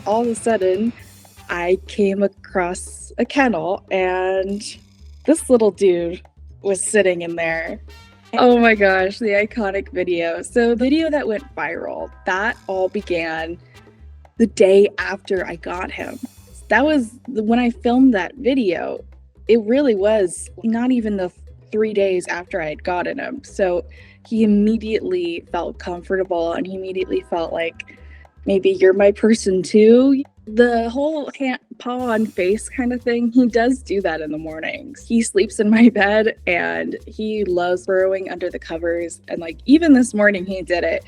all of a sudden, I came across a kennel and this little dude was sitting in there. Oh my gosh, the iconic video. So the video that went viral, that all began the day after I got him. That was when I filmed that video. It really was not even the 3 days after I had gotten him. So he immediately felt comfortable and he immediately felt like maybe you're my person too. The whole paw on face kind of thing, he does do that in the mornings. He sleeps in my bed and he loves burrowing under the covers. And like even this morning he did it.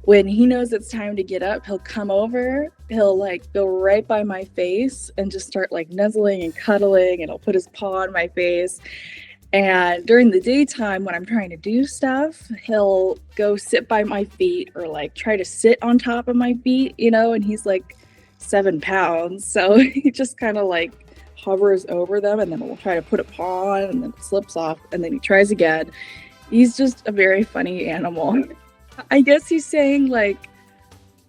When he knows it's time to get up, he'll come over, he'll like go right by my face and just start like nuzzling and cuddling, and he'll put his paw on my face. And during the daytime when I'm trying to do stuff, he'll go sit by my feet or like try to sit on top of my feet, and he's like 7 pounds. So he just kind of like hovers over them and then we'll try to put a paw on and then it slips off and then he tries again. He's just a very funny animal. I guess he's saying like,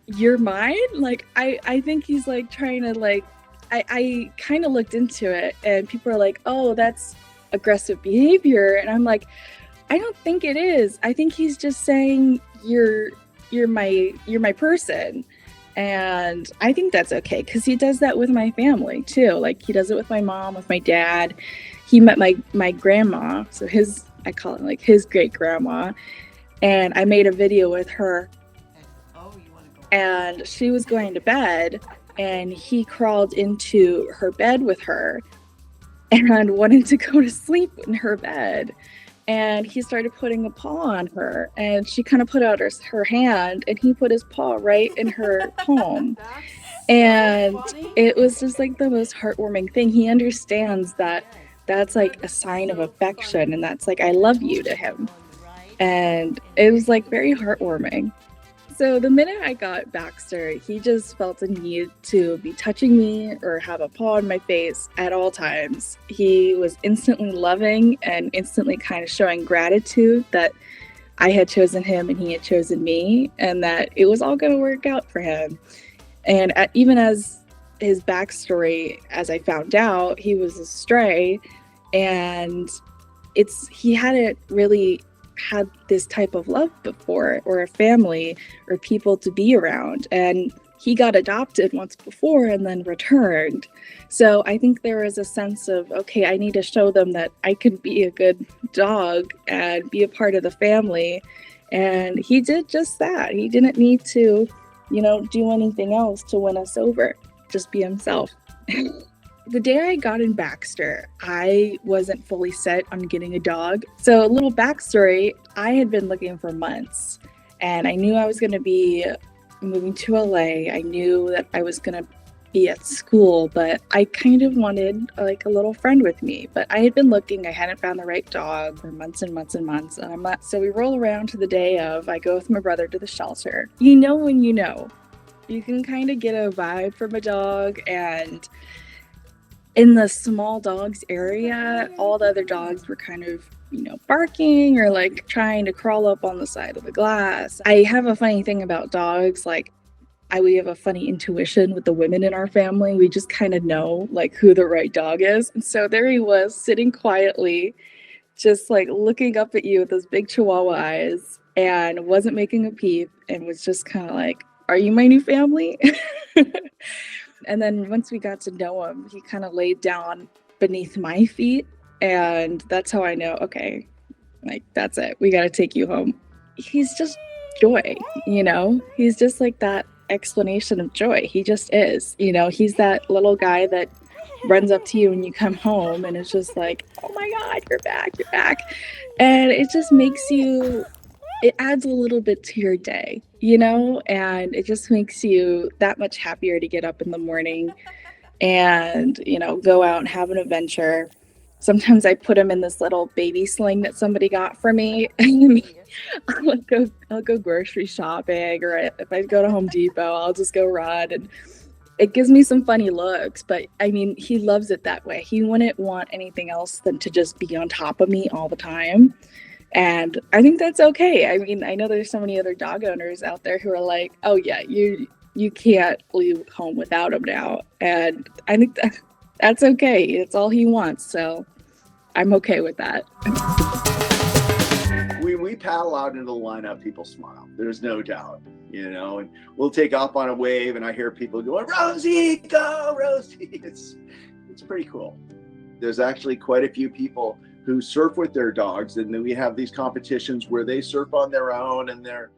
you're mine. Like, I think he's like trying to like, I kind of looked into it and people are like, oh, that's aggressive behavior. And I'm like, I don't think it is. I think he's just saying you're my person. And I think that's okay because he does that with my family too. Like he does it with my mom, with my dad. He met my grandma, so I call it like his great grandma, and I made a video with her. And she was going to bed and he crawled into her bed with her and wanted to go to sleep in her bed. And he started putting a paw on her and she kind of put out her hand and he put his paw right in her palm. And it was just like the most heartwarming thing. He understands that that's like a sign of affection and that's like, I love you to him. And it was like very heartwarming. So the minute I got Baxter, he just felt a need to be touching me or have a paw on my face at all times. He was instantly loving and instantly kind of showing gratitude that I had chosen him and he had chosen me and that it was all going to work out for him. And even as his backstory, as I found out, he was a stray and he hadn't really had this type of love before or a family or people to be around, and he got adopted once before and then returned. So I think there was a sense of, okay, I need to show them that I can be a good dog and be a part of the family. And he did just that. He didn't need to, do anything else to win us over, just be himself. The day I got in Baxter, I wasn't fully set on getting a dog. So a little backstory, I had been looking for months and I knew I was going to be moving to LA. I knew that I was going to be at school, but I kind of wanted like a little friend with me. But I had been looking, I hadn't found the right dog for months and months and months. And I'm not, so we roll around to the day of, I go with my brother to the shelter. When you can kind of get a vibe from a dog. And in the small dogs area, all the other dogs were kind of, barking or like trying to crawl up on the side of the glass. I have a funny thing about dogs. Like we have a funny intuition with the women in our family. We just kind of know like who the right dog is. And so there he was sitting quietly, just like looking up at you with those big Chihuahua eyes and wasn't making a peep and was just kind of like, are you my new family? And then once we got to know him, he kind of laid down beneath my feet. And that's how I know, okay, like, that's it. We got to take you home. He's just joy, He's just like that explanation of joy. He just is, he's that little guy that runs up to you when you come home and it's just like, oh my God, you're back. And it just makes it adds a little bit to your day, and it just makes you that much happier to get up in the morning and, go out and have an adventure. Sometimes I put him in this little baby sling that somebody got for me. I'll go grocery shopping, or if I go to Home Depot, I'll just go run. And it gives me some funny looks, but he loves it that way. He wouldn't want anything else than to just be on top of me all the time. And I think that's okay. I know there's so many other dog owners out there who are like, oh yeah, you can't leave home without him now. And I think that's okay. It's all he wants. So I'm okay with that. We paddle out into the lineup, people smile. There's no doubt, and we'll take off on a wave and I hear people going, Rosie, go, Rosie. It's pretty cool. There's actually quite a few people who surf with their dogs, and then we have these competitions where they surf on their own and they're